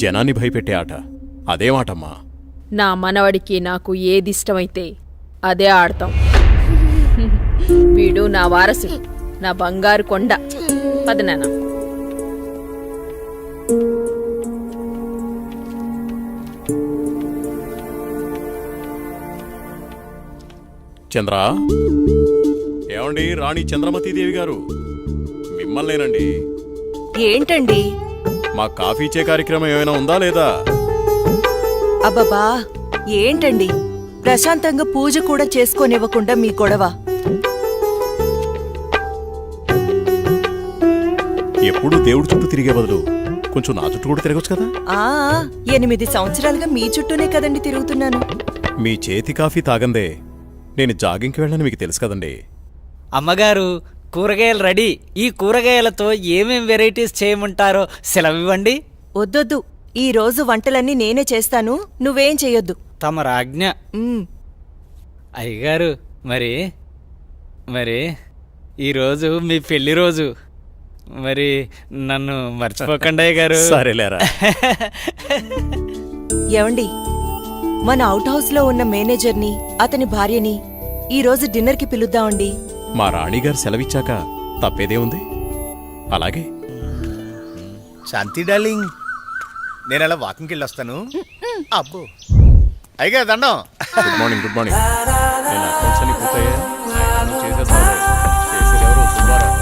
జనాన్ని భయపెట్టే ఆట అదేమాటమ్మా? నా మనవడికి నాకు ఏదిష్టమైతే అదే ఆడతాం. వీడు నా వారసుడు, నా బంగారు కొండ. పదనాన్న. చంద్ర, ఏమండి రాణి చంద్రమతీదేవి గారు, మిమ్మల్నేనండి. ఏంటండి? మా కాఫీ ఇచ్చే కార్యక్రమం ఏమైనా ఉందా లేదా? అబ్బబ్బా, ఏంటండి ప్రశాంతంగా పూజ కూడా చేసుకోనివ్వకుండా మీ గొడవ? ఎప్పుడూ దేవుడి చుట్టూ తిరిగే బదులు కొంచెం నా చుట్టూ కూడా తిరగచ్చు కదా. 8 సంవత్సరాలుగా మీ చుట్టూనే కదండి తిరుగుతున్నాను. మీ చేతి కాఫీ తాగందే నేను జాగింగ్కి వెళ్ళని మీకు తెలుసు కదండి. అమ్మగారు, కూరగాయలు రెడీ. ఈ కూరగాయలతో ఏమేం వెరైటీస్ చేయమంటారో సెలవివ్వండి. వద్దొద్దు, ఈ రోజు వంటలన్నీ నేనే చేస్తాను, నువ్వేం చెయ్యొద్దు. తమ రాజ్ఞ. అయ్యగారు, మరి ఈరోజు మీ పెళ్లి రోజు. మరి నన్ను మర్చిపోకండి అయ్యగారు. సరేలేరా. ఏవండి, మన అవుట్ హౌస్ లో ఉన్న మేనేజర్ని, అతని భార్యని ఈ రోజు డిన్నర్ కి పిలుద్దామండి. మా రాణిగారు సెలవిచ్చాక తప్పేదే ఉంది. అలాగే. శాంతి డార్లింగ్, నేను అలా వాకింగ్కి వెళ్ళొస్తాను. అబ్బో అయ్యగా దండం. Good morning. Good morning. నేను అకౌంట్స్ అన్ని పూర్తయ్యా? చేసేసాను. చేసేదెవరు? సుబ్బారావు.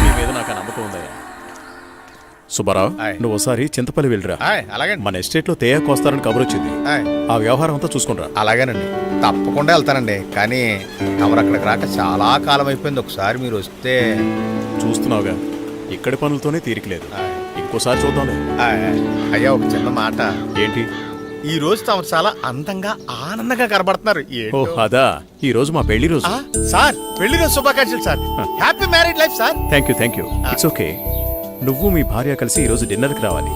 నీ మీద నాకు నమ్మకం ఉందయ్యా. సుబ్బారావు, నువ్వు ఒకసారి చింతపల్లి వెళ్ళిరా. అలాగే. మన ఎస్టేట్ లో తేయాకు వస్తారని కబురు వచ్చింది. ఆ వ్యవహారం అంతా చూసుకుంటా. అలాగేనండి, తప్పకుండా వెళ్తానండి. కానీ ఎవరు అక్కడికి రాక చాలా కాలం అయిపోయింది. ఒకసారి మీరు వస్తే. చూస్తున్నావుగా, ఇక్కడి పనులతోనే తీరికలేదు. ఇంకోసారి చూద్దాంలే. అయ్యా, ఒక చిన్న మాట. ఏంటి? ఈ రోజు తమరు చాలా అందంగా ఆనందంగా కనబడుతున్నారు. అదా, ఈ రోజు మా పెళ్లి రోజు. సార్, పెళ్లి రోజు శుభాకాంక్షలు sir. Happy married life sir. Thank you. It's okay. నువ్వు మీ భార్య కలిసి ఈ రోజు డిన్నర్ కి రావాలి.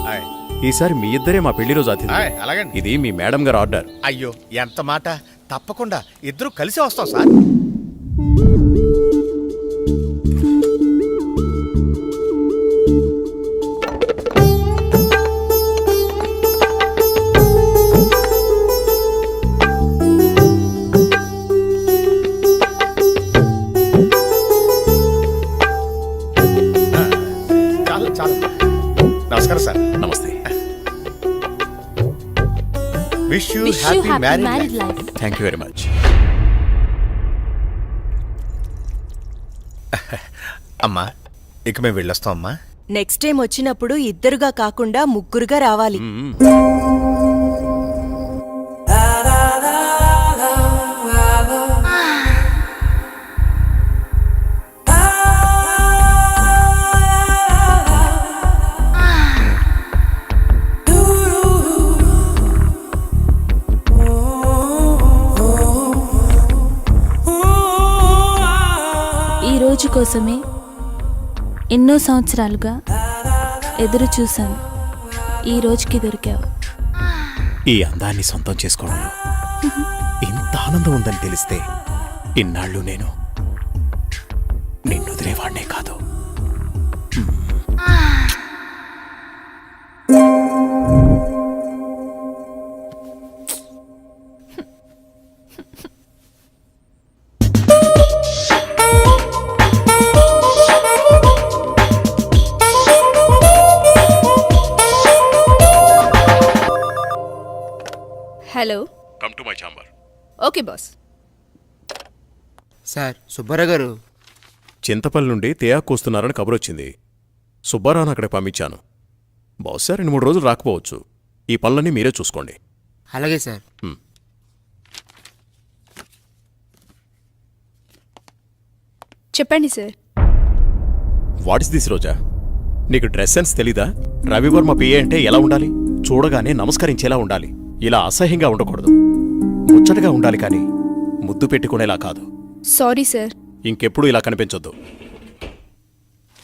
ఈసారి మీ ఇద్దరే మా పెళ్లి రోజు అతిథి. అలాగండి. ఇది మీ మేడం గారు ఆర్డర్. అయ్యో, ఎంత మాట. తప్పకుండా ఇద్దరు కలిసి వస్తాం సార్. నమస్కారం సార్. నమస్తే. Wish you happy married life. Thank you very much. అమ్మా, ఇక మేము వెళ్ళొస్తాం అమ్మా. నెక్స్ట్ టైం వచ్చినప్పుడు ఇద్దరుగా కాకుండా ముగ్గురుగా రావాలి. రోజు కోసమే ఎన్నో సంవత్సరాలుగా ఎదురు చూశాను. ఈ రోజుకి దొరికావు. ఈ అందాన్ని సొంతం చేసుకోవడంలో ఇంత ఆనందం ఉందని తెలిస్తే ఇన్నాళ్ళు నేను నిన్ను వదిలేవాడినే కాదు. Hello. Come to my chamber. Okay boss. Sir, Subbarao గారు చింతపల్లి నుండి తేయాకు వస్తున్నారని కబురొచ్చింది. సుబ్బారావును అక్కడికి పంపించాను. బహుశా 2-3 రోజులు రాకపోవచ్చు. ఈ పనులన్నీ మీరే చూసుకోండి. అలాగే సార్. చెప్పండి సార్. వాట్ ఇస్ దిస్ రోజా? నీకు డ్రెస్ సెన్స్ తెలీదా? రవివర్మ పిఏ అంటే ఎలా ఉండాలి? చూడగానే నమస్కరించేలా ఉండాలి. ఇలా అసహ్యంగా ఉండకూడదు. ముచ్చటగా ఉండాలి, కానీ ముద్దు పెట్టుకునేలా కాదు. Sorry sir. ఇంకెప్పుడు ఇలా కనిపించొద్దు.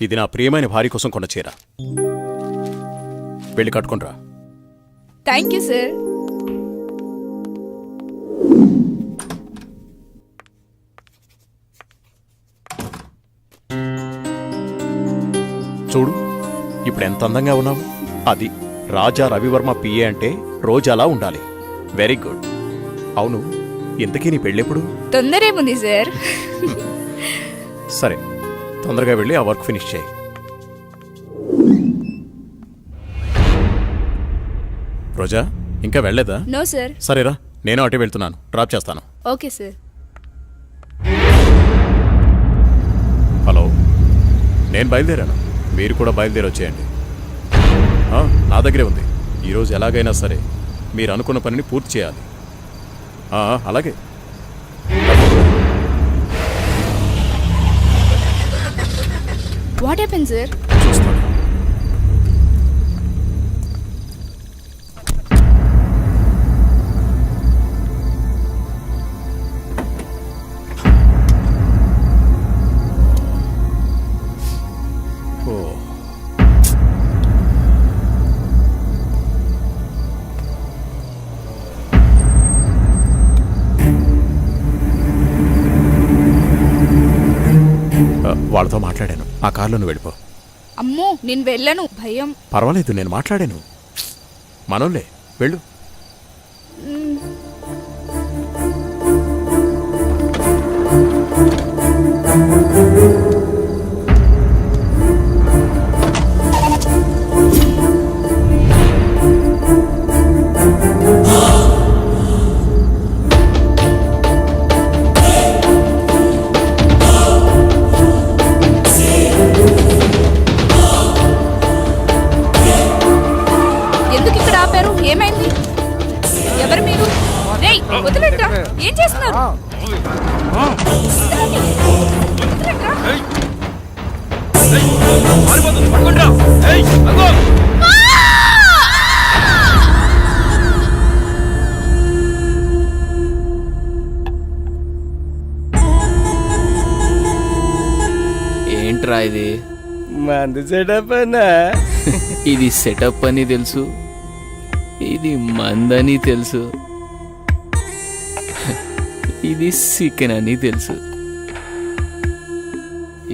ఇది నా ప్రియమైన భార్య కోసం కొన్న చీర. వెళ్ళి కట్టుకుంట్రా. Thank you sir. చూడు, ఇప్పుడు ఎంత అందంగా ఉన్నావు. అది రాజా రవివర్మ పిఏ అంటే రోజాలా ఉండాలి. Very good. అవును, ఇంతకీ నీ పెళ్ళెప్పుడు? తొందరేముంది సార్. సరే, తొందరగా వెళ్ళి ఆ వర్క్ ఫినిష్ చేయి. రోజా, ఇంకా వెళ్ళలేదా? No sir. సరేరా, నేను అటే వెళ్తున్నాను, డ్రాప్ చేస్తాను. Okay sir. హలో, నేను బయలుదేరాను, మీరు కూడా బయలుదేరి వచ్చేయండి. నా దగ్గరే ఉంది. ఈరోజు ఎలాగైనా సరే మీరు అనుకున్న పనిని పూర్తి చేయాలి. అలాగే. What happen sir? చూస్తాను. వాళ్ళతో మాట్లాడాను. ఆ కార్లో నువ్వు వెళ్ళిపో. అమ్మో, నేను వెళ్ళను, భయం. పర్వాలేదు, నేను మాట్లాడాను. మనోళ్ళే, వెళ్ళు. ఎందుకు ఇక్కడ ఆపారు? ఏమైంది? ఎవరు మీరు? రేయ్, వదిలేట్రా. ఏం చేస్తున్నారు? వదిలేట్రా. ఏంట్రా ఇది? మంది సెటప్ అన్నా. ఇది సెటప్ అని తెలుసు, ఇది మందని తెలుసు, ఇది చికెన్ అని తెలుసు.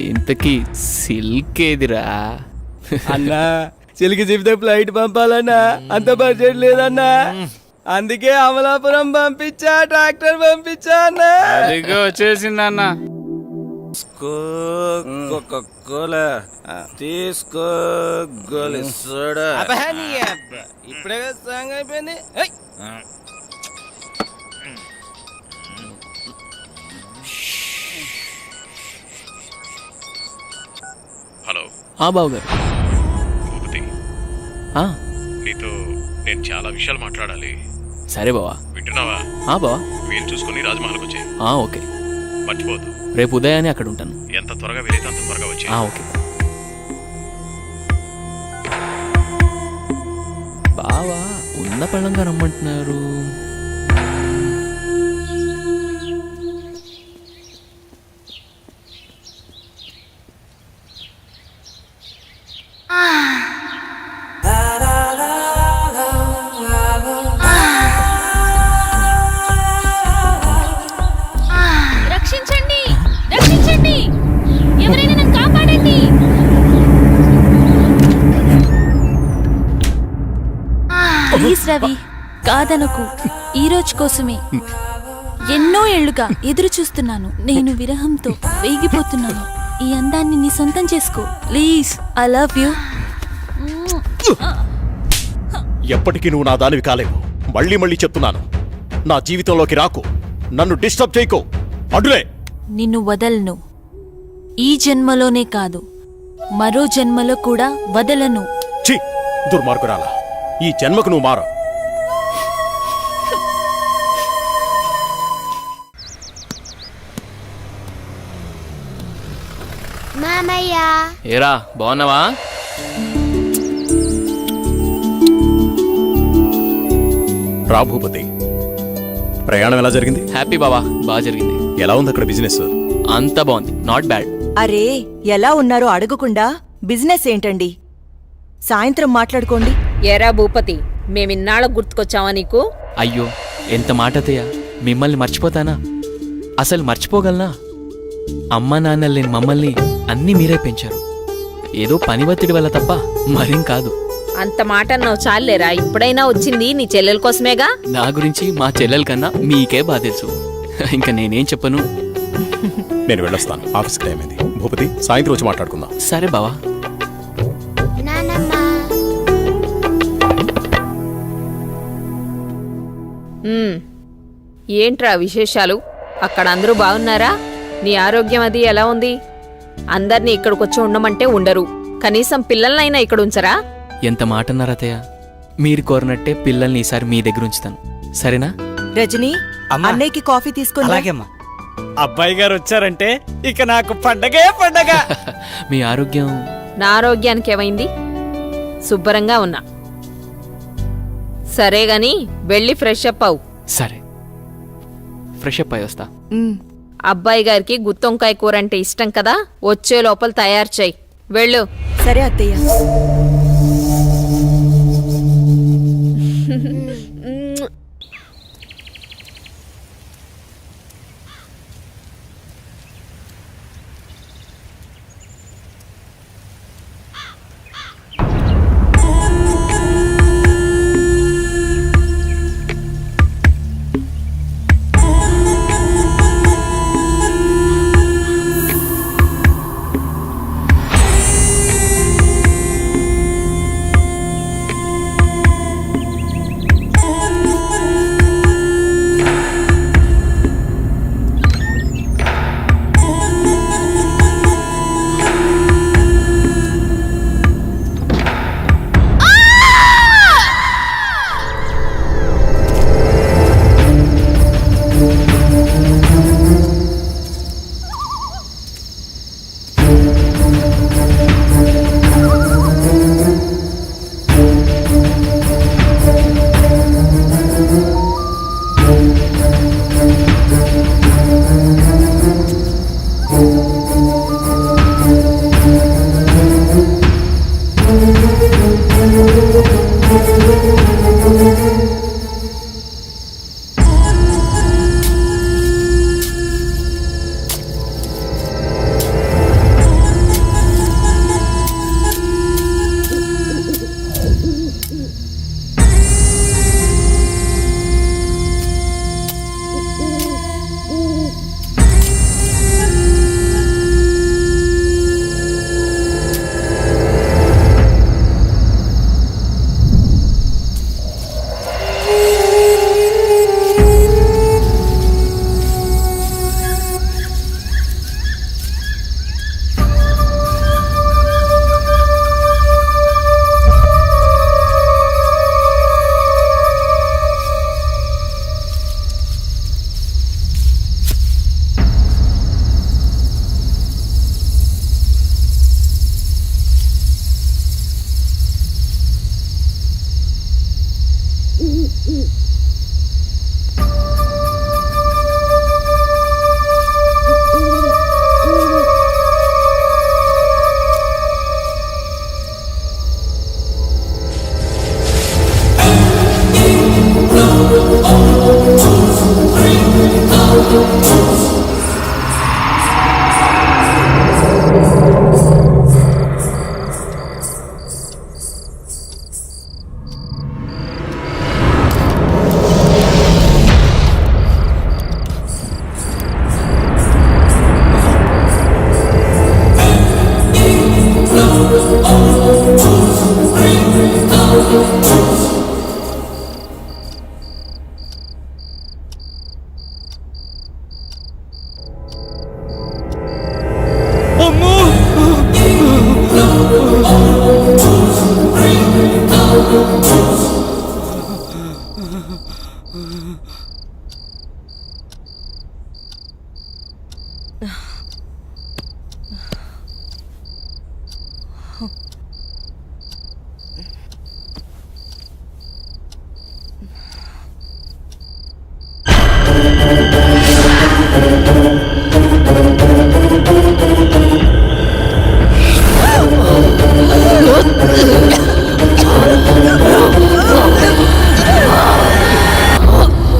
ఇంతకీ సిల్క్ ఏదిరా? అన్నా, చిలికి చెబితే ఫ్లైట్ పంపాలన్నా, అంత బడ్జెట్ లేదన్నా. అందుకే అమలాపురం పంపించా, ట్రాక్టర్ పంపించా అన్నా. అదిగో వచ్చేసిందన్నా. తీసుకో గోలి సోడా. ఇప్పుడే సాంగ్ అయిపోయింది. హలో. బావుగారు. భూపతి, ఆ, నీతో నేను చాలా విషయాలు మాట్లాడాలి. సరే బావా. వింటున్నావా? బావా. వీలు చూసుకుని రాజమహల్కి వచ్చే. ఓకే. మర్చిపోదు. రేపు ఉదయాన్నే అక్కడ ఉంటాను. ఎంత త్వరగా వీలైతే అంత త్వరగా వచ్చే. ఓకే. బావా ఉన్న పళ్ళంగా రమ్మంటున్నారు. రక్షించండి, రక్షించండి, ఎవరైనా నన్ను కాపాడండి. ప్లీజ్ రవి, కాదనకు. ఈ రోజు కోసమే ఎన్నో ఏళ్లుగా ఎదురు చూస్తున్నాను. నేను విరహంతో వేగిపోతున్నాను. ఈ అందాన్ని నీ సొంతం చేసుకో ప్లీజ్. I love you. ఎప్పటికీ నువ్వు నా దానివి కాలేవు. మళ్ళీ మళ్ళీ చెప్తున్నాను, నా జీవితంలోకి రాకు, నన్ను డిస్టర్బ్ చేయకు. అడ్డులే. నిన్ను వదలను. ఈ జన్మలోనే కాదు, మరో జన్మలో కూడా వదలను. ఛీ, దుర్మార్గురాలా, ఈ జన్మకు నువ్వు మారు. ఏరా, బాగున్నావా? రా భూపతి, ప్రయాణం ఎలా జరిగింది? హ్యాపీ బావా, బాగా జరిగింది. ఎలా ఉంది అక్కడ బిజినెస్? అంతా బాగుంది, నాట్ బ్యాడ్. అరే, ఎలా ఉన్నారో అడగకుండా బిజినెస్ ఏంటండి? సాయంత్రం మాట్లాడుకోండి. ఎరా భూపతి, మేమిన్నాళ్ళకు గుర్తుకొచ్చావా నీకు? అయ్యో, ఎంత మాట అత్తయ్య, మిమ్మల్ని మర్చిపోతానా? అసలు మర్చిపోగలనా? అమ్మా నాన్న లేని మమ్మల్ని అన్నీ మీరే పెంచారు. ఏదో పని ఒత్తిడి వల్ల తప్ప మరేం కాదు. అంత మాట అన్నావు చాలేరా. ఇప్పుడైనా వచ్చింది నీ చెల్లెల కోసమేగా. నా గురించి మా చెల్లెల కన్నా మీకే బాధ తెలుసు. ఇంకా నేనేం చెప్పను. నేను వెళ్ళొస్తాను, ఆఫీస్కి టైం అయింది. భూపతి, సాయంత్రం వచ్చి మాట్లాడుకుందాం. సరే బావా. ఏంట్రా విశేషాలు? అక్కడ అందరూ బాగున్నారా? నీ ఆరోగ్యం అది ఎలా ఉంది? అందర్నీ ఇక్కడికొచ్చి ఉండమంటే ఉండరు. కనీసం పిల్లలనైనా ఇక్కడ ఉంచరా? ఎంత మాట అన్నారు అత్తయ్య. మీరు కోరినట్టే పిల్లల్ని ఈసారి మీ దగ్గర ఉంచుతాను, సరేనా? రజనీ, అన్నయ్యకి కాఫీ తీసుకుని అలాగేమ్మా. అబ్బాయి గారు వచ్చారంటే ఇక నాకు పండగే పండగ. మీ ఆరోగ్యం? నా ఆరోగ్యానికి ఏమైంది? శుభ్రంగా ఉన్నా. సరే గాని వెళ్ళి ఫ్రెష్ అప్ అవు. సరే, ఫ్రెష్ అప్ అయి వస్తా. అబ్బాయి గారికి గుత్తొంకాయ కూర అంటే ఇష్టం కదా, వచ్చే లోపల తయారు చేయి. వెళ్ళు. సరే అత్తయ్య.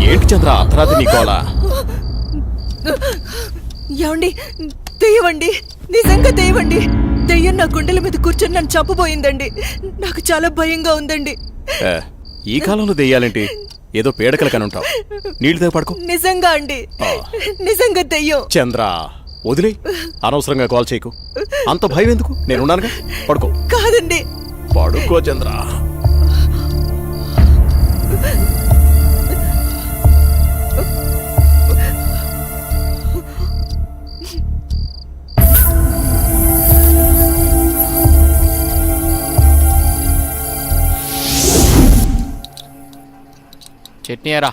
ఏంటి చంద్ర అర్ధరాత్రి నీకోలా? ఏమండి, తెయ్యవండి, నిజంగా తెయ్యవండి. దెయ్యం నా గుండెల మీద కూర్చొని నన్ను చంపబోయిందండి. నాకు చాలా భయంగా ఉందండి. ఏ, ఈ కాలంలో దెయ్యాలేంటి? ఏదో పీడకల కనుంటావు. నీళ్ళు దగ్గర పడుకో. నిజంగా అండి, నిజంగా దెయ్యం. చంద్ర వదిలే, అనవసరంగా కాల్ చేయకు. అంత భయం ఎందుకు? నేనున్నానుగా, పడుకో. కాదండి, పడుకో చంద్ర. చట్నీ ఎరా.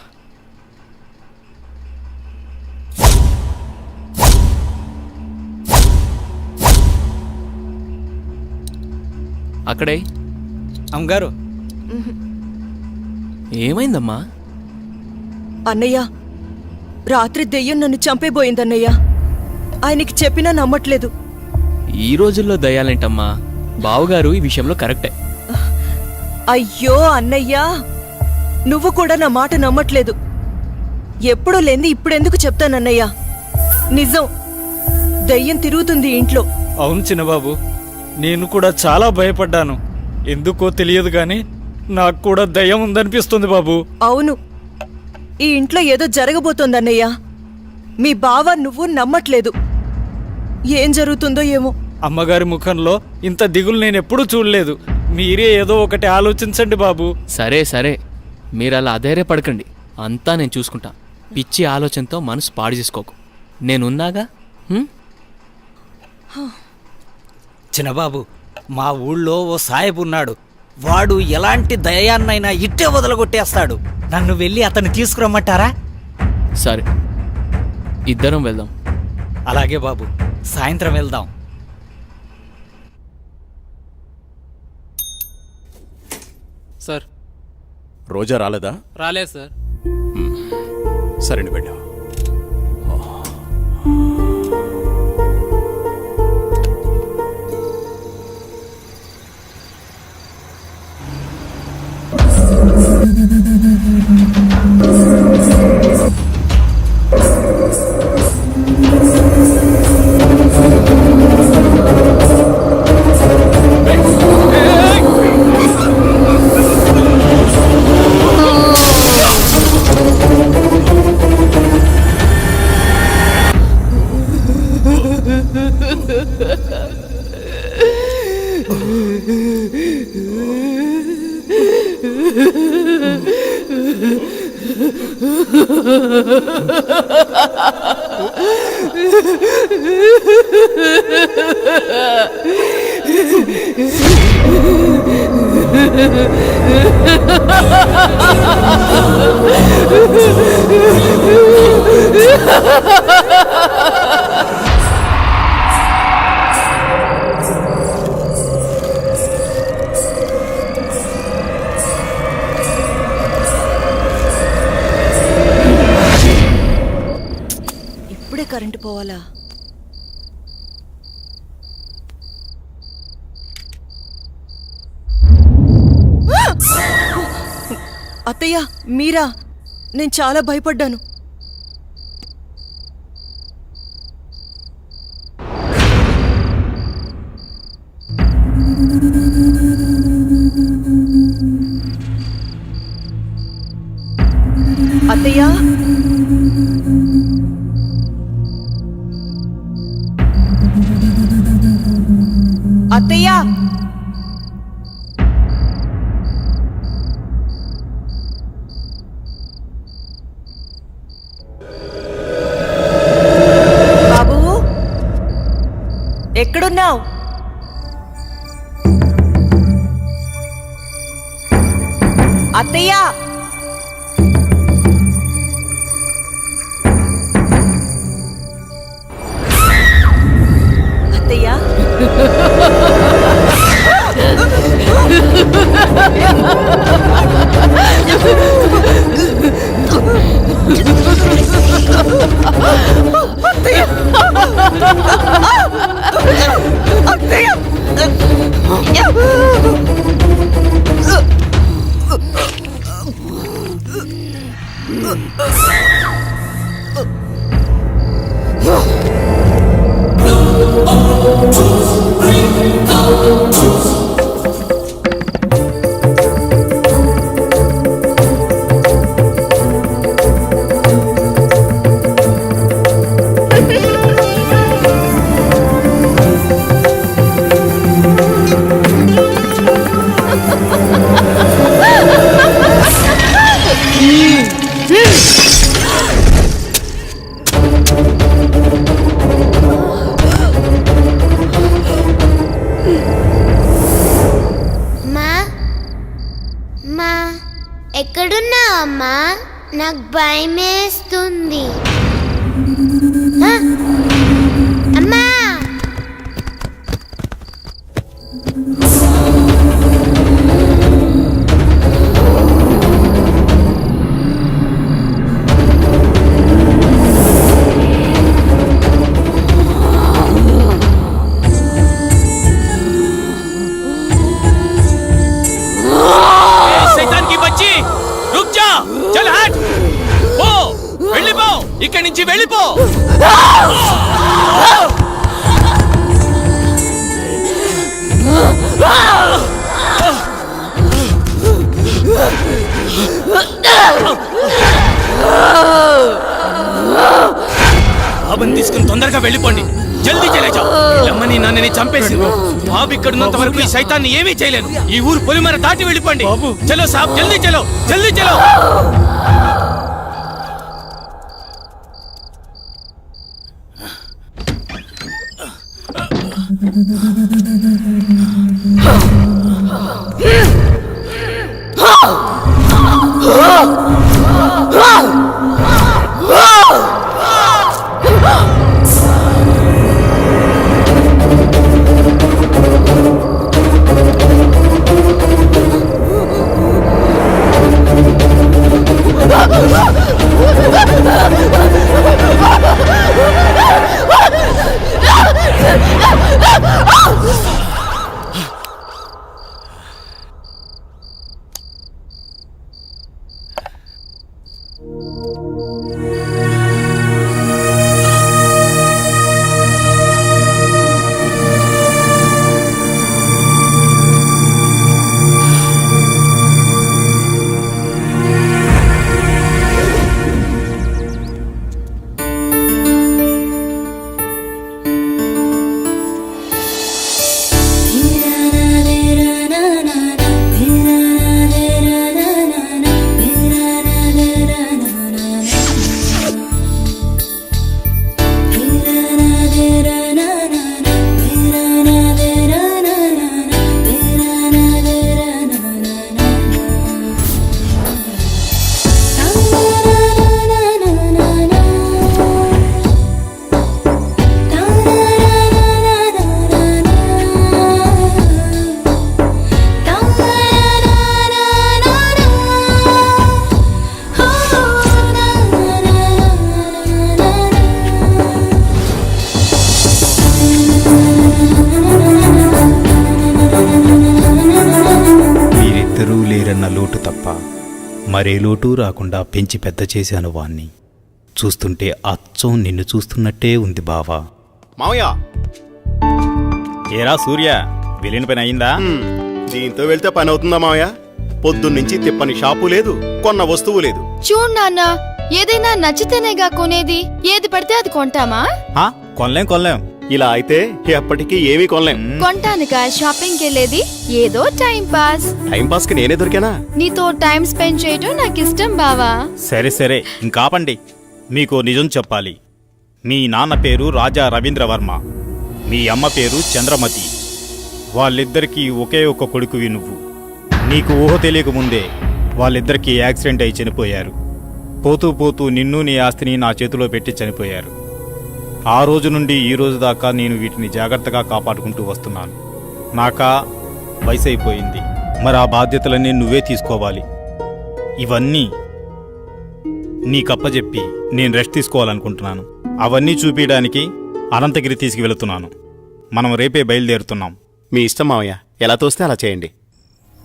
అక్కడే. అమ్మగారు, ఏమైందమ్మా? అన్నయ్య, రాత్రి దెయ్యం నన్ను చంపేబోయిందన్నయ్య. ఆయనకి చెప్పినా నమ్మట్లేదు. ఈ రోజుల్లో దయ్యాలేంటమ్మా? బావుగారు ఈ విషయంలో కరెక్టే. అయ్యో అన్నయ్యా, నువ్వు కూడా నా మాట నమ్మట్లేదు. ఎప్పుడూ లేంది ఇప్పుడెందుకు చెప్తానన్నయ్యా? నిజం, దెయ్యం తిరుగుతుంది ఇంట్లో. అవును చిన్నబాబు, నేను కూడా చాలా భయపడ్డాను. ఎందుకో తెలియదు కానీ నాకు కూడా దయ్యం ఉందనిపిస్తుంది బాబు. అవును, ఈ ఇంట్లో ఏదో జరగబోతోందన్నయ్యా. మీ బావ నువ్వు నమ్మట్లేదు. ఏం జరుగుతుందో ఏమో. అమ్మగారి ముఖంలో ఇంత దిగులు నేను ఎప్పుడూ చూడలేదు. మీరే ఏదో ఒకటి ఆలోచించండి బాబు. సరే సరే, మీరు అలా అధైర్యపడకండి. అంతా నేను చూసుకుంటా. పిచ్చి ఆలోచనతో మనసు పాడు చేసుకోకు. నేనున్నాగా. చిన్నబాబు, మా ఊళ్ళో ఓ సాయబు ఉన్నాడు. వాడు ఎలాంటి దయాన్నైనా ఇట్టే వదలగొట్టేస్తాడు. నన్ను వెళ్ళి అతన్ని తీసుకురమ్మంటారా? సరే, ఇద్దరం వెళ్దాం. అలాగే బాబు, సాయంత్రం వెళ్దాం. సార్, రోజా రాలేదా? రాలేదు సార్. సరే, నువ్వు వెళ్ళావు. ఇప్పుడే కరెంటు పోవాలా? అత్తయ్య, మీరా? నేను చాలా భయపడ్డాను. అత్తయ్య, అత్తయ్య, బాబు, ఎక్కడున్నావు? అత్తయ్య, అత్తయ్య, One, two, three. ఎక్కడున్నావు అమ్మా? నాకు భయమేస్తుంది. అమ్మా ఇక్కడి నుంచి వెళ్ళిపో. బాబుని తీసుకుని తొందరగా వెళ్ళిపోండి. జల్దీ చేయలేజా. అమ్మని నాన్నని చంపేసి బాబు ఇక్కడున్నంత వరకు ఈ సైతాన్ని ఏమీ చేయలేను. ఈ ఊరు పొలిమర దాటి వెళ్ళిపోండి. చలో సాబ్, జల్దీ చలో, జల్దీ చలో. లోటు తప్ప మరే లోటు రాకుండా పెంచి పెద్ద చేశాను వాణ్ణి. చూస్తుంటే అచ్చం నిన్ను చూస్తున్నట్టే ఉంది బావా. మావయ్య, ఏరా సూర్య, వెళ్ళిన పని అయిందా? దీంతో వెళ్తే పని అవుతుందా మావయ్య? పొద్దున్నుంచి తిప్పని షాపు లేదు, కొన్న వస్తువు లేదు. చూడు నాన్న, ఏదైనా నచ్చితేనేగా కొనేది. ఏది పడితే అది కొంటామా? కొనలేం. ఇలా అయితే ఎప్పటికీ ఏమీ కొనలేం. కొంటానుగా షాపింగ్కి వెళ్ళేది. ఏదో టైం పాస్. టైం పాస్ కి నేనే దొరికానా? నీతో టైం స్పెండ్ చేయటం నాకు ఇష్టం బావా. సరే ఇంకాపండి. మీకు నిజం చెప్పాలి. మీ నాన్న పేరు రాజా రవీంద్రవర్మ, మీ అమ్మ పేరు చంద్రమతి. వాళ్ళిద్దరికీ ఒకే ఒక్క కొడుకువి నువ్వు. నీకు ఊహ తెలియకముందే వాళ్ళిద్దరికీ యాక్సిడెంట్ అయి చనిపోయారు. పోతూ నిన్ను నీ ఆస్తిని నా చేతిలో పెట్టి చనిపోయారు. ఆ రోజు నుండి ఈ రోజు దాకా నేను వీటిని జాగ్రత్తగా కాపాడుకుంటూ వస్తున్నాను. నాకా వయసు అయిపోయింది, మరి ఆ బాధ్యతలన్నీ నువ్వే తీసుకోవాలి. ఇవన్నీ నీకప్పచెప్పి నేను రెస్ట్ తీసుకోవాలనుకుంటున్నాను. అవన్నీ చూపించడానికి అనంతగిరి తీసుకువెళుతున్నాను. మనం రేపే బయలుదేరుతున్నాం. మీ ఇష్టం మావయ్య, ఎలా తోస్తే అలా చేయండి.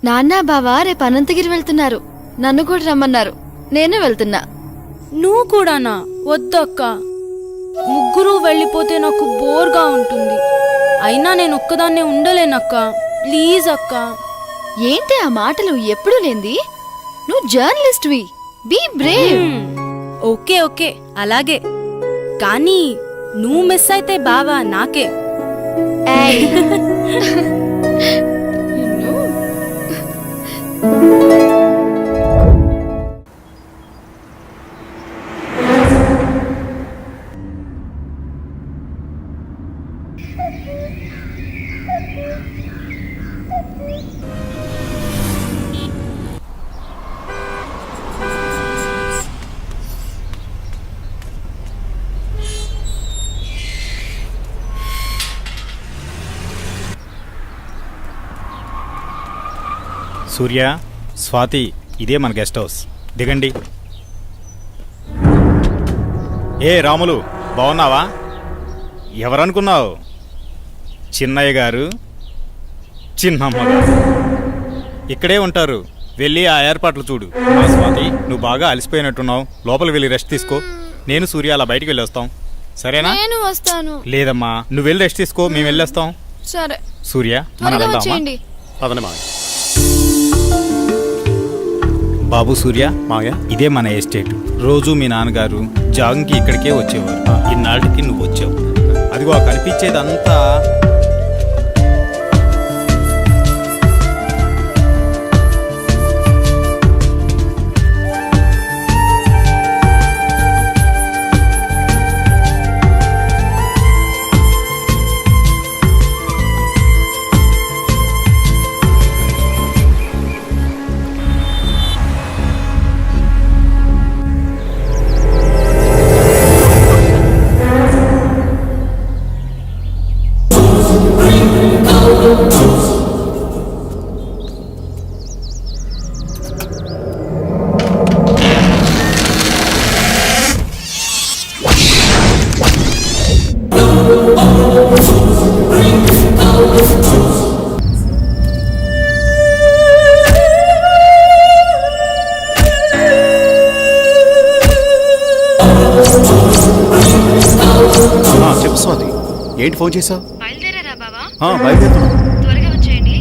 నాన్న బావా రేపు అనంతగిరి వెళ్తున్నారు. నన్ను కూడా రమ్మన్నారు. నేను వెళ్తున్నా. నువ్వు కూడానా? వద్దక్క, ముగ్గురు వెళ్ళిపోతే నాకు బోర్గా ఉంటుంది. అయినా నేను ఒక్కదాన్నే ఉండలేనక్క. ప్లీజ్ అక్క. ఏంటి ఆ మాటలు ఎప్పుడు లేంది? నువ్వు జర్నలిస్ట్వి, బీ బ్రేవ్. ఓకే ఓకే అలాగే, కానీ నువ్వు మిస్ అయితే బావా నాకే. సూర్య, స్వాతి, ఇదే మన గెస్ట్ హౌస్. దిగండి. ఏ రాములు, బాగున్నావా? ఎవరనుకున్నావు? చిన్నయ్య గారు, చిన్నమ్మ గారు ఇక్కడే ఉంటారు. వెళ్ళి ఆ ఏర్పాట్లు చూడు. ఆ స్వాతి, నువ్వు బాగా అలసిపోయినట్టున్నావు, లోపలికి వెళ్ళి రెస్ట్ తీసుకో. నేను సూర్య అలా బయటికి వెళ్ళి వస్తాం, సరేనా? నేను వస్తాను. లేదమ్మా, నువ్వు వెళ్ళి రెస్ట్ తీసుకో, మేము వెళ్ళొస్తాం. సరే సూర్య, మనం వెళ్దామా? చేయండి. పదండి మావయ్య. బాబు సూర్య, మావయ్య, ఇదే మన ఎస్టేట్. రోజు మీ నాన్నగారు జాగింగ్కి ఇక్కడికే వచ్చేవారు. ఇన్నాళ్ళకి నువ్వు వచ్చావు. అదిగో కనిపించేదంతా చెప్పు స్వాతి, ఏంటి ఫోన్ చేసావు? బయలుదేరారా బావా? బయలుదేరుతున్నాం. త్వరగా వచ్చేయండి.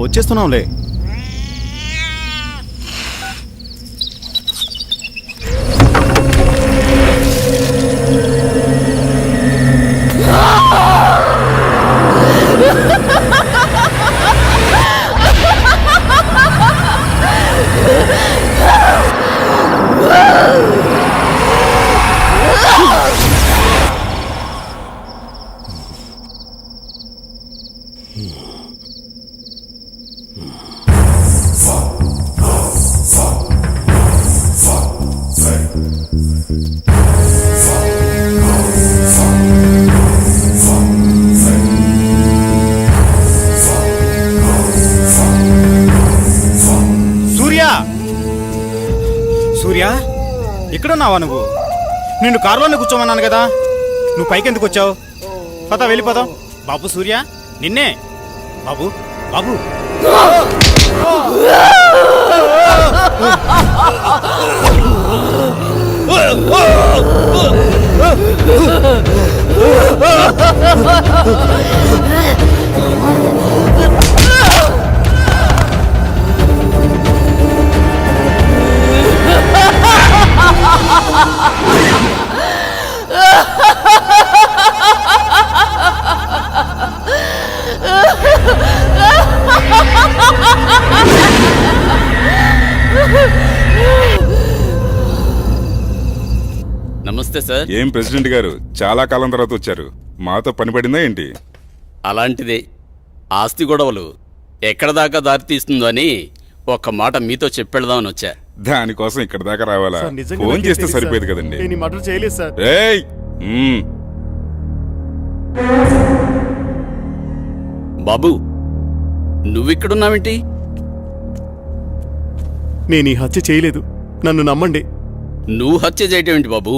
వచ్చేస్తున్నాంలే. సూర్య, ఇక్కడున్నావా నువ్వు? నిన్ను కారులోనే కూర్చోమన్నాను కదా, నువ్వు పైకి ఎందుకు వచ్చావు? పద, వెళ్ళిపోదాం. బాబు సూర్య, నిన్నే. బాబు, బాబు. నమస్తే సార్. ఏం ప్రెసిడెంట్ గారు, చాలా కాలం తర్వాత వచ్చారు. మాతో పని పడిందా ఏంటి? అలాంటిదే. ఆస్తి గొడవలు ఎక్కడ దాకా దారి తీస్తుందో అని ఒక్క మాట మీతో చెప్పెడదామని వచ్చా. దానికోసం ఇక్కడ దాకా రావాలా? సార్, నిజంగా ఫోన్ నాకేం చేస్తే తెలీదు సరిపోయేది సార్. కదండి. నేను ఈ మర్డర్ చేయలేదు సార్. ఏయ్! బాబు, నువ్విక్కడున్నావేంటి? నేను ఈ హత్య చేయలేదు, నన్ను నమ్మండి. నువ్వు హత్య చేయటం ఏంటి బాబు?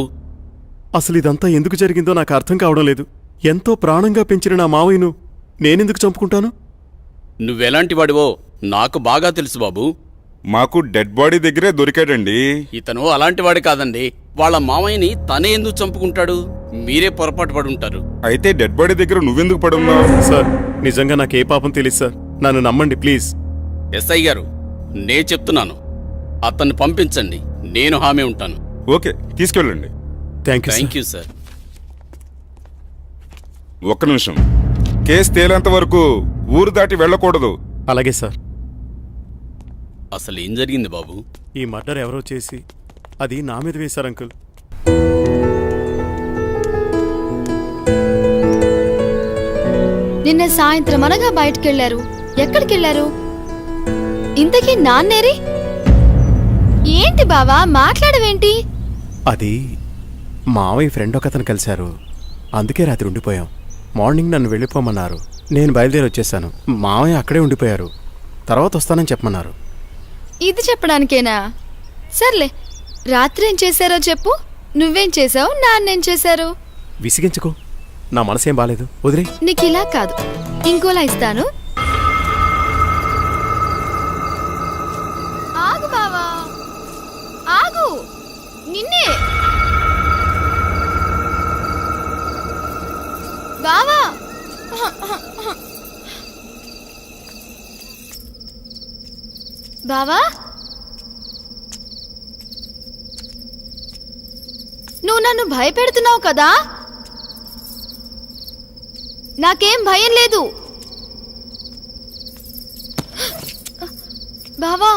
అసలు ఇదంతా ఎందుకు జరిగిందో నాకు అర్థం కావడం లేదు. ఎంతో ప్రాణంగా పెంచిన నా మావయ్యను నేనెందుకు చంపుకుంటాను? నువ్వెలాంటి వాడివో నాకు బాగా తెలుసు బాబు. మాకు డెడ్ బాడీ దగ్గరే దొరికాడండి. ఇతను అలాంటి వాడి కాదండి. వాళ్ళ మామయ్యని తనే ఎందుకు చంపుకుంటాడు? మీరే పొరపాటు పడి ఉంటారు. అయితే డెడ్ బాడీ దగ్గర నువ్వెందుకు పడున్నావు? సార్ నిజంగా నాకు ఏ పాపం తెలియదు సార్, నన్ను నమ్మండి ప్లీజ్. ఎస్ఐ గారు, నే చెప్తున్నాను, అతన్ని పంపించండి, నేను హామీ ఉంటాను. ఓకే, తీసుకెళ్ళండి. Thank you sir. ఒక్క నిమిషం. కేసు తేలేంత వరకు ఊరు దాటి వెళ్ళకూడదు. అలాగే సార్. అసలు ఏం జరిగింది బాబు? ఈ మర్డర్ ఎవరో చేసి అది నా మీద వేశారు అంకుల్. నిన్న సాయంత్రం అనగా బయటకెళ్లారు. ఎక్కడికెళ్లారు? ఇంతకీ నాన్నేరి? ఏంటి బావా మాట్లాడవేంటి? అది మావయ్య ఫ్రెండ్ ఒకతను కలిశారు, అందుకే రాత్రి ఉండిపోయాం. మార్నింగ్ నన్ను వెళ్ళిపోమన్నారు, నేను బయలుదేరి వచ్చేసాను. మావయ్య అక్కడే ఉండిపోయారు, తర్వాత వస్తానని చెప్పమన్నారు. ఇది చెప్పడానికేనా? సర్లే, రాత్రి ఏం చేశారో చెప్పు. నువ్వేం చేసావు, నాన్నేం చేశారు? విసిగించుకో, నా మనసేం బాలేదు, వదిలే. నీకు ఇలా కాదు, ఇంకోలా ఇస్తాను. ఆగు బావా, ఆగు. నిన్నే బావా. బావా, నువ్వు నన్ను భయపెడుతున్నావు కదా? నాకేం భయం లేదు బావా.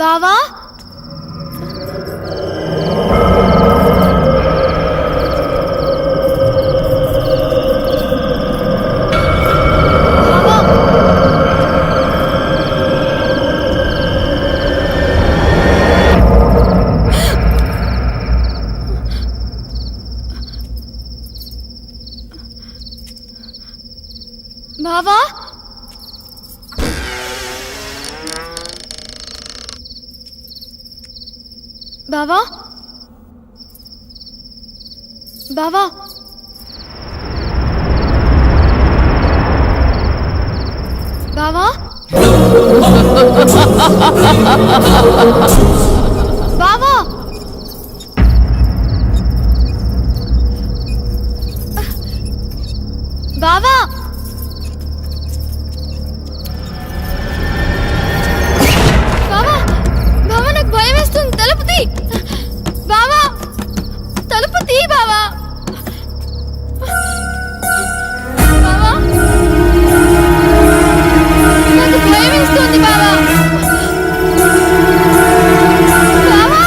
బావా, బావా, బావా, బావా, బావా, బావా, బావా, బావా, బావా, నాకు భయం వేస్తుంది. తలుపు తీ బావా, తలుపు తీ బావా. బావా, నాకు భయం వేస్తుంది బావా. బావా,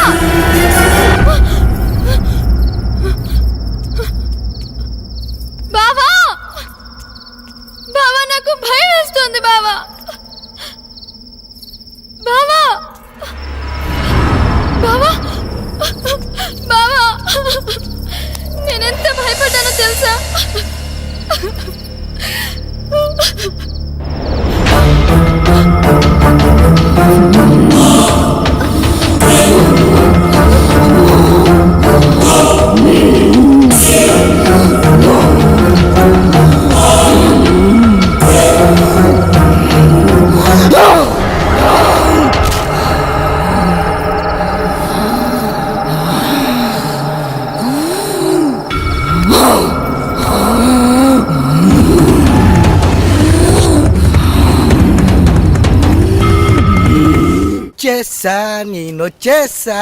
బావా, బావా, నాకు భయం వేస్తుంది బావా. బావా, బావా, బావా, నేనెంత భయపడ్డానో తెలుసా? చేసా, నేను వచ్చేసా.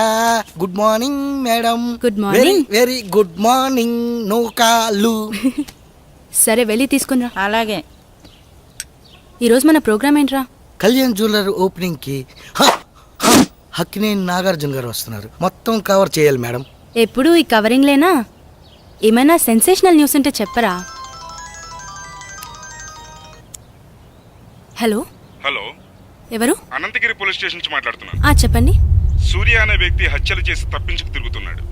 Good morning madam. Good morning. Very good morning. No కాలు. సరే వెళ్ళి తీసుకునిరా. అలాగే. ఈరోజు మన ప్రోగ్రామ్ ఏంట్రా? కళ్యాణ్ జ్యువెలర్ ఓపెనింగ్ కి హక్కినేని నాగార్జున గారు వస్తున్నారు. మొత్తం కవర్ చేయాలి మేడం. ఎప్పుడు ఈ కవరింగ్ లేనా? ఏమైనా సెన్సేషనల్ న్యూస్ ఉంటే చెప్పరా. హలో హలో, ఎవరు? అనంతగిరి పోలీస్ స్టేషన్ నుంచి మాట్లాడుతున్నాను. చెప్పండి. సూర్య అనే వ్యక్తి హత్యలు చేసి తప్పించుకు తిరుగుతున్నాడు.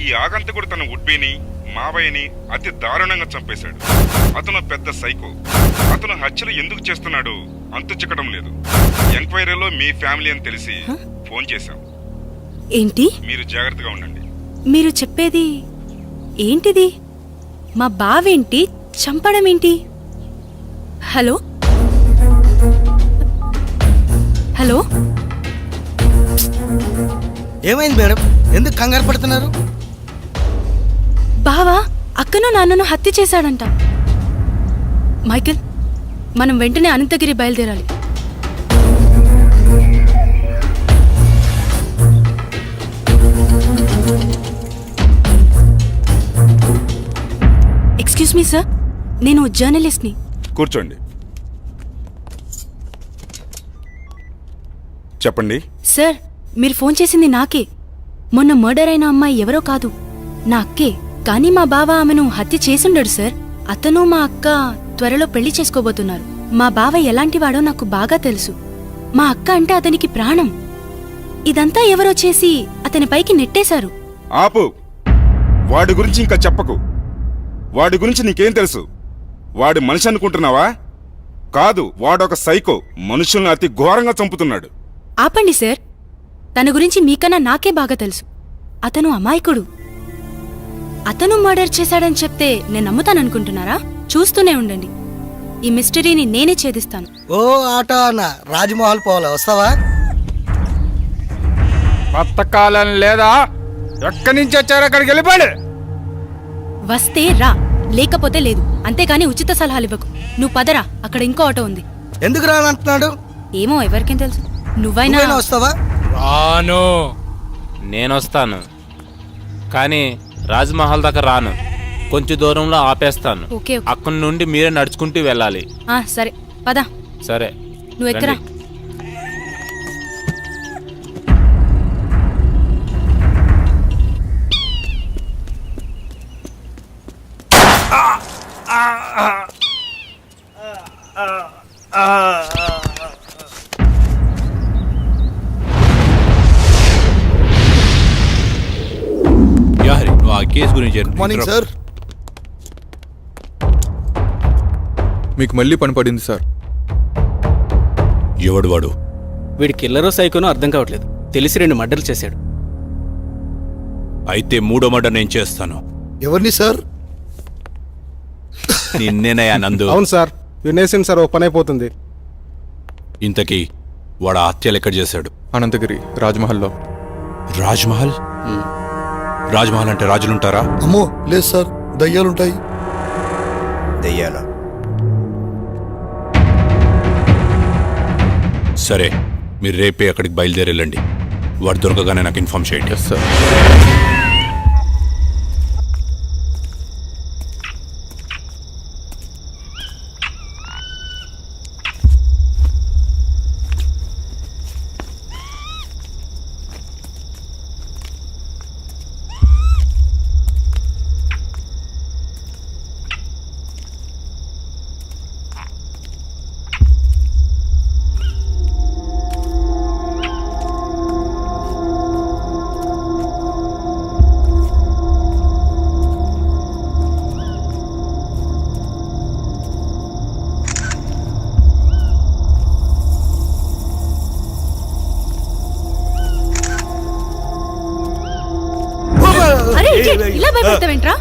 ఈ ఆగంతకుడు తన ఉడ్బీని మావయ్యని అతి దారుణంగా చంపేశాడు. అతను పెద్ద సైకో. అతను హత్యలు ఎందుకు చేస్తున్నాడు అంతు చిక్కడం లేదు. ఎంక్వైరీలో మీ ఫ్యామిలీ అని తెలిసి ఫోన్ చేశాం. ఏంటి? మీరు జాగ్రత్తగా ఉండండి. మీరు చెప్పేది ఏంటిది? మా బావేంటి చంపడం ఏంటి? హలో హలో, ఏమైంది మేడం? ఎందుకు కంగారు పడుతున్నారు? బావా అక్కను నాన్నను హత్య చేశాడంట. మైకేల్, మనం వెంటనే అనంతగిరి బయలుదేరాలి. ఎక్స్క్యూజ్ మీ సార్, నేను జర్నలిస్ట్ని. కూర్చోండి. చెప్పండి. సార్, మీరు ఫోన్ చేసింది నాకే. మొన్న మర్డర్ అయిన అమ్మాయి ఎవరో కాదు, నా అక్కే. కానీ మా బావ ఆమెను హత్య చేసుండడు సార్. అతను మా అక్క త్వరలో పెళ్లి చేసుకోబోతున్నారు. మా బావ ఎలాంటివాడో నాకు బాగా తెలుసు. మా అక్క అంటే అతనికి ప్రాణం. ఇదంతా ఎవరో చేసి అతని పైకి నెట్టేశారు. ఆపు. వాడి గురించి ఇంకా చెప్పకు. వాడి గురించి నీకేం తెలుసు? వాడి మనిషి అనుకుంటున్నావా? కాదు, వాడొక సైకో. మనుషుల్ని అతి ఘోరంగా చంపుతున్నాడు. ఆపండి సార్, తన గురించి మీకన్నా నాకే బాగా తెలుసు. అతను అమాయకుడు. అతను మర్డర్ చేశాడని చెప్తే నేను నమ్ముతాననుకుంటున్నారా? చూస్తూనే ఉండండి, ఈ మిస్టరీని నేనే ఛేదిస్తాను. ఓ ఆటో అన్న, రాజ్మహల్ పోవాలా, వస్తావా? బతకాలం లేదా? ఎక్కడి నుంచి వచ్చారో అక్కడికి వెళ్ళిపోండి. వస్తే రా, లేకపోతే లేదు. అంతేకాని ఉచిత సలహాలు ఇవ్వకు. నువ్వు పదరా, అక్కడ ఇంకో ఆటో ఉంది. ఎందుకు రానంటున్నాడు? ఏమో, ఎవరికేం తెలుసు. నువ్వైనా వస్తావా? రాను. నేనొస్తాను, కానీ రాజ్మహల్ దాకా రాను. కొంచెం దూరంలో ఆపేస్తాను. ఓకే. అక్కడి నుండి మీరే నడుచుకుంటూ వెళ్ళాలి. సరే, పద. సరే, నువ్వు ఎక్కరా. నువ్వు ఆ కేసు గురించి మార్నింగ్ సార్. మీకు మళ్ళీ పని పడింది సార్. ఎవడు వాడు? వీడి కిల్లరో సైకోనో అర్థం కావట్లేదు. తెలిసి 2 మర్డర్లు చేశాడు. అయితే 3వ మర్డర్ నేను చేస్తాను. ఎవరిని సార్? నిన్నేనయ్యా నందు. అవును సార్, వినేసింది సార్. ఓ పని అయిపోతుంది. ఇంతకీ వాడు ఆ హత్యలు ఎక్కడ చేశాడు? అనంతగిరి రాజ్మహల్లో. రాజ్మహల్? రాజ్మహల్ అంటే రాజులుంటారా? అమ్మో లేదు సార్, దయ్యాలుంటాయి. దయ్యాల? సరే, మీరు రేపే అక్కడికి బయలుదేరి వెళ్ళండి. వాడు దొరకగానే నాకు ఇన్ఫార్మ్ చేయండి. Yes sir. అరే ఇలా భయపడతావేంట్రా?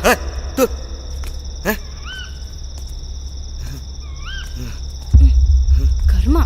కర్మ.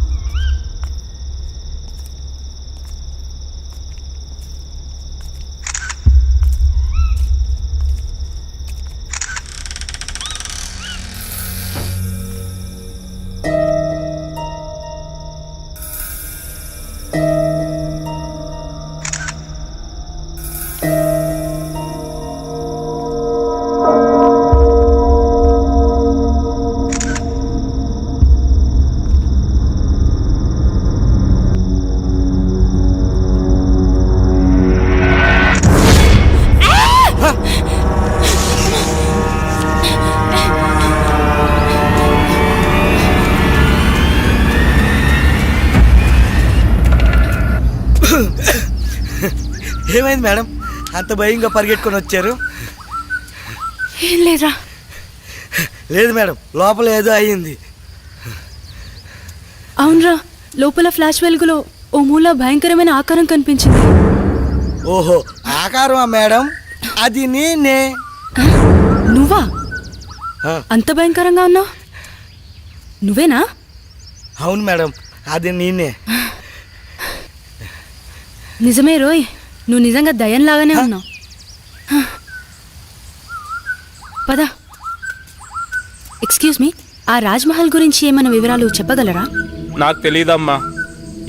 ఏమైంది మేడం, అంత భయంగా పరిగెట్టుకొని వచ్చారు? ఏం లేదురా. లేదు మేడం, లోపల ఏదో అయ్యింది. అవునరా, లోపల ఫ్లాష్ వెలుగులో ఓ మూల భయంకరమైన ఆకారం కనిపించింది. ఓహో, ఆకారమా మేడం? అది నేనే. నువ్వా? అంత భయంకరంగా ఉన్నావు? నువ్వేనా? అవును మేడం, అది నేనే. నిజమే రోయ్, నువ్వు నిజంగా దయంలాగానే ఉన్నావు. పద. ఎక్స్క్యూజ్ మీ, ఆ రాజ్మహల్ గురించి ఏమైనా వివరాలు చెప్పగలరా? నాకు తెలియదమ్మా.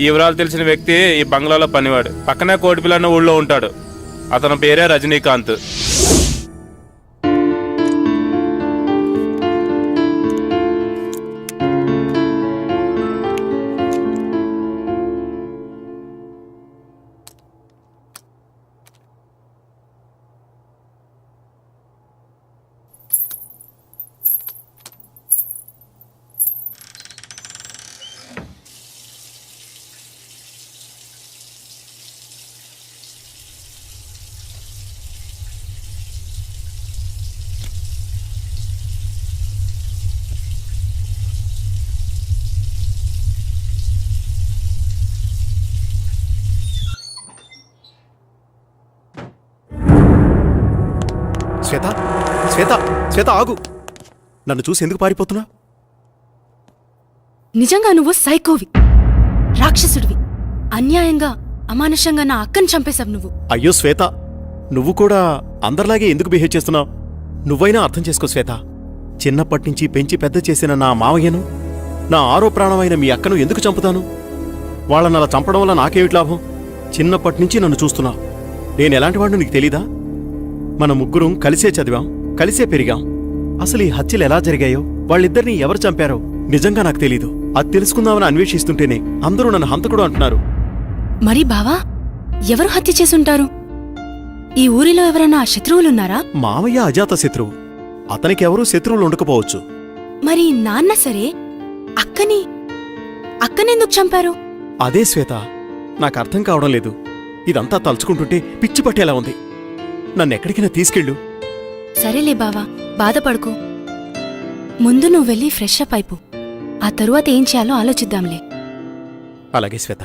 ఈ వివరాలు తెలిసిన వ్యక్తి ఈ బంగ్లాలో పనివాడు. పక్కనే కోటిపిల్ల అన్న ఊళ్ళో ఉంటాడు. అతని పేరే రజనీకాంత్. శ్వేత, శ్వేత, శ్వేత ఆగు. నన్ను చూసి ఎందుకు పారిపోతున్నా? నిజంగా నువ్వు సైకోవి, రాక్షసుడివి. అన్యాయంగా అమానుషంగా నా అక్కని చంపేశావు నువ్వు. అయ్యో శ్వేత, నువ్వు కూడా అందరిలాగే ఎందుకు బిహేవ్ చేస్తున్నావు? నువ్వైనా అర్థం చేసుకో శ్వేత. చిన్నప్పటినుంచి పెంచి పెద్ద చేసిన నా మావయ్యను, నా ఆరో ప్రాణమైన మీ అక్కను ఎందుకు చంపుతాను? వాళ్ళని అలా చంపడం వల్ల నాకేమిటి లాభం? చిన్నప్పటినుంచి నన్ను చూస్తున్నావు. నేను ఎలాంటి వాడిని నీకు తెలీదా? మన ముగ్గురం కలిసే చదివాం, కలిసే పెరిగాం. అసలు ఈ హత్యలు ఎలా జరిగాయో, వాళ్ళిద్దరినీ ఎవరు చంపారో నిజంగా నాకు తెలీదు. అది తెలుసుకుందామని అన్వేషిస్తుంటేనే అందరూ నన్ను హంతకుడు అంటున్నారు. మరి బావా, ఎవరు హత్య చేసుంటారు? ఈ ఊరిలో ఎవరైనా శత్రువులున్నారా? మావయ్య అజాత శత్రువు. అతనికెవరూ శత్రువులు ఉండకపోవచ్చు. మరి నాన్న సరే, అక్కనెందుకు చంపారు? అదే శ్వేత, నాకు అర్థం కావడం లేదు. ఇదంతా తలుచుకుంటుంటే పిచ్చి పట్టేలా ఉంది. నన్నెక్కడికైనా తీసుకెళ్ళు. సరేలే బావా, బాధపడుకో. ముందు నువ్వు వెళ్ళి ఫ్రెష్ అప్ అయిపో. ఆ తరువాత ఏం చేయాలో ఆలోచిద్దాంలే. అలాగే శ్వేత.